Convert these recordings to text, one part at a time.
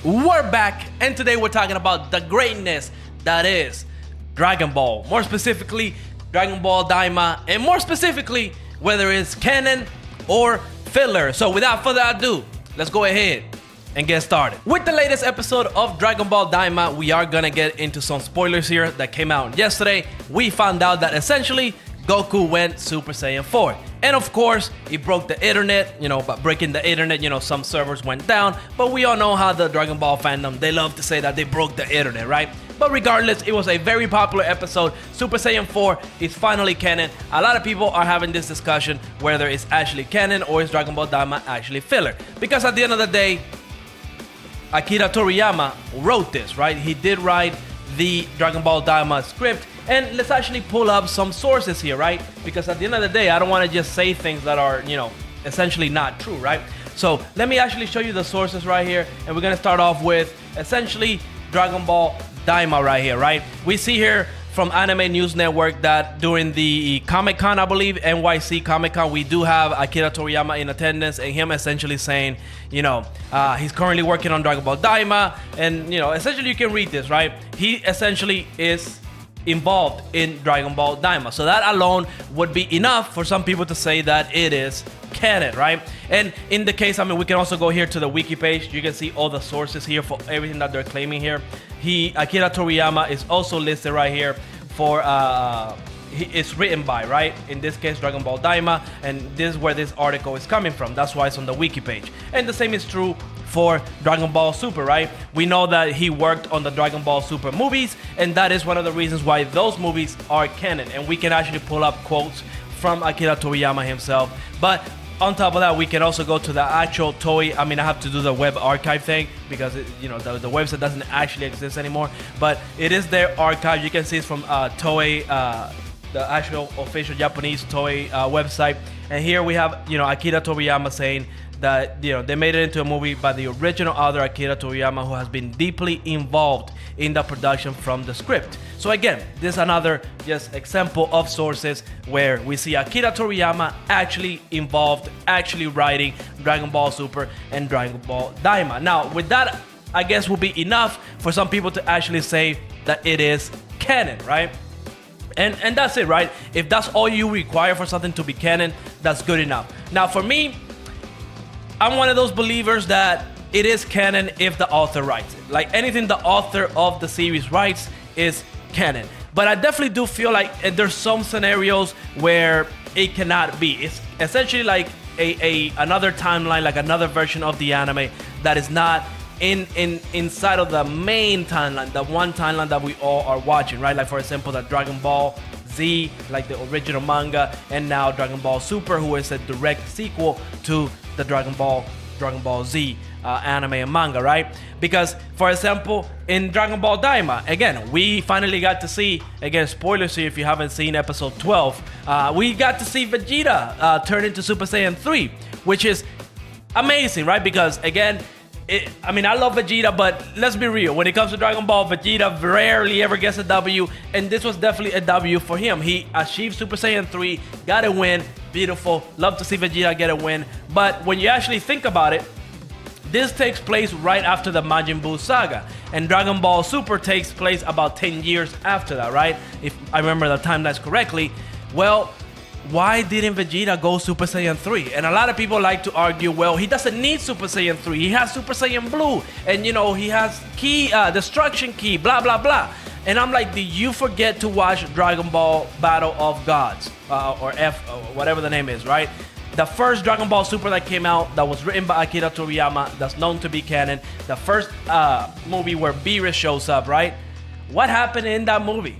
We're back, and today we're talking about the greatness that is Dragon Ball. More specifically, Dragon Ball Daima, and more specifically, whether it's canon or filler. So without further ado, let's go ahead and get started. With the latest episode of Dragon Ball Daima, we are gonna get into some spoilers here that came out yesterday. We found out that essentially Goku went Super Saiyan 4. And of course, he broke the internet, by breaking the internet, some servers went down. But we all know how the Dragon Ball fandom, they love to say that they broke the internet, right? But regardless, it was a very popular episode. Super Saiyan 4 is finally canon. A lot of people are having this discussion whether it's actually canon or is Dragon Ball Daima actually filler. Because at the end of the day, Akira Toriyama wrote this, right? He did write the Dragon Ball Daima script. And let's actually pull up some sources here, right? Because at the end of the day, I don't want to just say things that are, essentially not true, right? So let me actually show you the sources right here. And we're going to start off with essentially Dragon Ball Daima right here, right? We see here from Anime News Network that during the Comic-Con, I believe, NYC Comic-Con, we do have Akira Toriyama in attendance and him essentially saying, he's currently working on Dragon Ball Daima. And, essentially you can read this, right? He essentially is involved in Dragon Ball Daima. So that alone would be enough for some people to say that it is canon, right? And in the case, we can also go here to the wiki page. You can see all the sources here for everything that they're claiming here. Akira Toriyama is also listed right here for it's written by, right? In this case, Dragon Ball Daima, and this is where this article is coming from. That's why it's on the wiki page. And the same is true for Dragon Ball Super, right? We know that he worked on the Dragon Ball Super movies, and that is one of the reasons why those movies are canon. And we can actually pull up quotes from Akira Toriyama himself. But on top of that, we can also go to the actual Toei. I have to do the web archive thing because the website doesn't actually exist anymore. But it is their archive. You can see it's from Toei, the actual official Japanese Toei website. And here we have, Akira Toriyama saying that, they made it into a movie by the original author Akira Toriyama, who has been deeply involved in the production from the script. So again, this is another just example of sources where we see Akira Toriyama actually involved, actually writing Dragon Ball Super and Dragon Ball Daima. Now, with that, I guess will be enough for some people to actually say that it is canon, right? And that's it, right? If that's all you require for something to be canon, that's good enough. Now, for me, I'm one of those believers that it is canon if the author writes it. Like anything the author of the series writes is canon. But I definitely do feel like there's some scenarios where it cannot be. It's essentially like another timeline, like another version of the anime that is not inside of the main timeline, the one timeline that we all are watching, right? Like for example, the Dragon Ball Z, like the original manga, and now Dragon Ball Super, who is a direct sequel to the Dragon Ball Z anime and manga, right? Because, for example, in Dragon Ball Daima, again, we finally got to see, again, spoilers here if you haven't seen episode 12, we got to see Vegeta turn into Super Saiyan 3, which is amazing, right? Because, again, I love Vegeta, but let's be real. When it comes to Dragon Ball, Vegeta rarely ever gets a W, and this was definitely a W for him. He achieved Super Saiyan 3, got a win, beautiful. Love to see Vegeta get a win. But when you actually think about it, this takes place right after the Majin Buu saga, and Dragon Ball Super takes place about 10 years after that, right? If I remember the timelines correctly. Well, why didn't Vegeta go Super Saiyan 3? And a lot of people like to argue, well, he doesn't need Super Saiyan 3. He has Super Saiyan Blue. And, he has Destruction Ki, blah, blah, blah. And I'm like, did you forget to watch Dragon Ball Battle of Gods? Or whatever the name is, right? The first Dragon Ball Super that came out, that was written by Akira Toriyama, that's known to be canon. The first movie where Beerus shows up, right? What happened in that movie?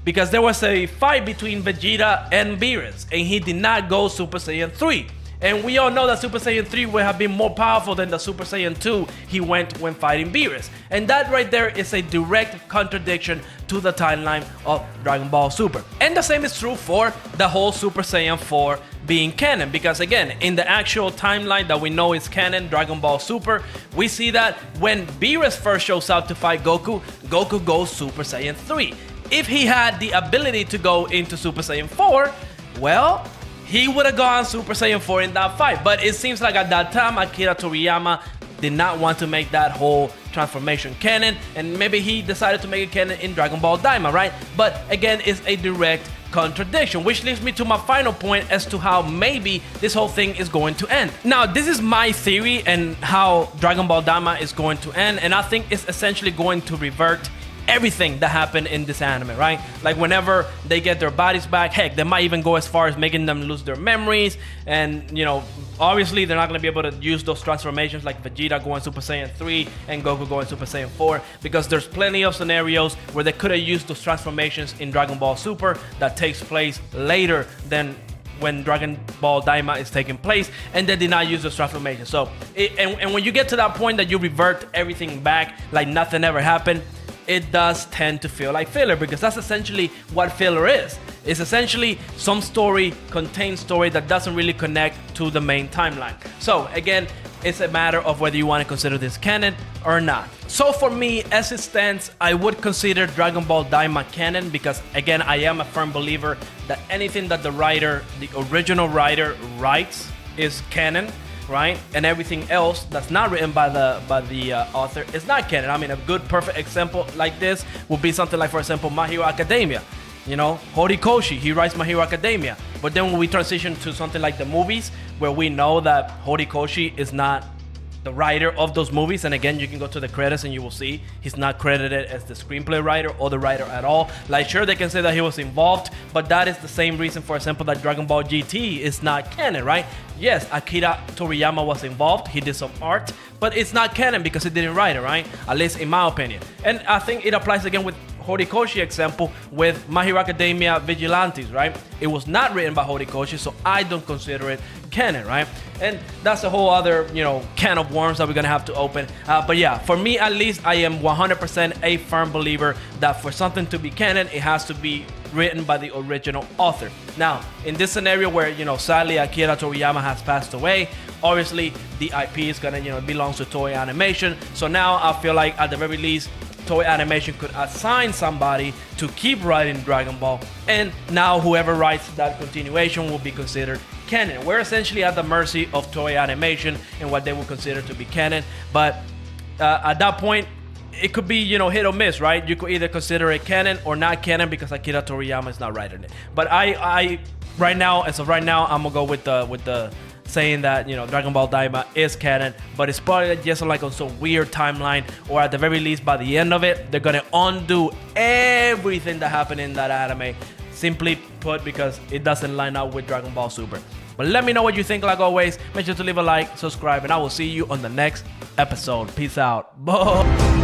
Because there was a fight between Vegeta and Beerus, and he did not go Super Saiyan 3. And we all know that Super Saiyan 3 would have been more powerful than the Super Saiyan 2 he went when fighting Beerus. And that right there is a direct contradiction to the timeline of Dragon Ball Super. And the same is true for the whole Super Saiyan 4 being canon, because again, in the actual timeline that we know is canon, Dragon Ball Super, we see that when Beerus first shows up to fight Goku, Goku goes Super Saiyan 3. If he had the ability to go into Super Saiyan 4, well, he would have gone Super Saiyan 4 in that fight. But it seems like at that time, Akira Toriyama did not want to make that whole transformation canon, and maybe he decided to make it canon in Dragon Ball Daima, right? But again, it's a direct contradiction, which leads me to my final point as to how maybe this whole thing is going to end. Now, this is my theory and how Dragon Ball Daima is going to end, and I think it's essentially going to revert everything that happened in this anime, right? Like whenever they get their bodies back, heck, they might even go as far as making them lose their memories, and you know, obviously they're not going to be able to use those transformations like Vegeta going Super Saiyan 3 and Goku going Super Saiyan 4, because there's plenty of scenarios where they could have used those transformations in Dragon Ball Super that takes place later than when Dragon Ball Daima is taking place, and they did not use those transformations. So, and when you get to that point that you revert everything back like nothing ever happened, it does tend to feel like filler, because that's essentially what filler is. It's essentially some story, contained story that doesn't really connect to the main timeline. So again, it's a matter of whether you want to consider this canon or not. So for me, as it stands, I would consider Dragon Ball Daima canon, because again, I am a firm believer that anything that the writer, the original writer, writes is canon, right? And everything else that's not written by the author is not canon. I mean, a good, perfect example like this would be something like, for example, My Hero Academia. You know, Horikoshi, he writes My Hero Academia. But then when we transition to something like the movies, where we know that Horikoshi is not the writer of those movies, and again, you can go to the credits and you will see he's not credited as the screenplay writer or the writer at all. Like, sure, they can say that he was involved, but that is the same reason, for example, that Dragon Ball GT is not canon, right? Yes, Akira Toriyama was involved, he did some art, but it's not canon because he didn't write it, right? At least in my opinion. And I think it applies again with Horikoshi example with My Hero Academia Vigilantes, right? It was not written by Horikoshi, so I don't consider it canon, right? And that's a whole other, you know, can of worms that we're gonna have to open. But yeah, for me at least, I am 100% a firm believer that for something to be canon, it has to be written by the original author. Now, in this scenario where, you know, sadly Akira Toriyama has passed away, obviously the IP is gonna, you know, belongs to Toei Animation. So now I feel like at the very least, Toei Animation could assign somebody to keep writing Dragon Ball, and now whoever writes that continuation will be considered canon. We're essentially at the mercy of Toei Animation and what they will consider to be canon, but at that point, it could be, you know, hit or miss, right? You could either consider it canon or not canon because Akira Toriyama is not writing it. But I right now, as of right now, I'm gonna go with the saying that, you know, Dragon Ball Daima is canon, but it's probably just like on some weird timeline, or at the very least by the end of it, they're gonna undo everything that happened in that anime, simply put, because it doesn't line up with Dragon Ball Super. But let me know what you think. Like always, make sure to leave a like, subscribe, and I will see you on the next episode. Peace out. Bye.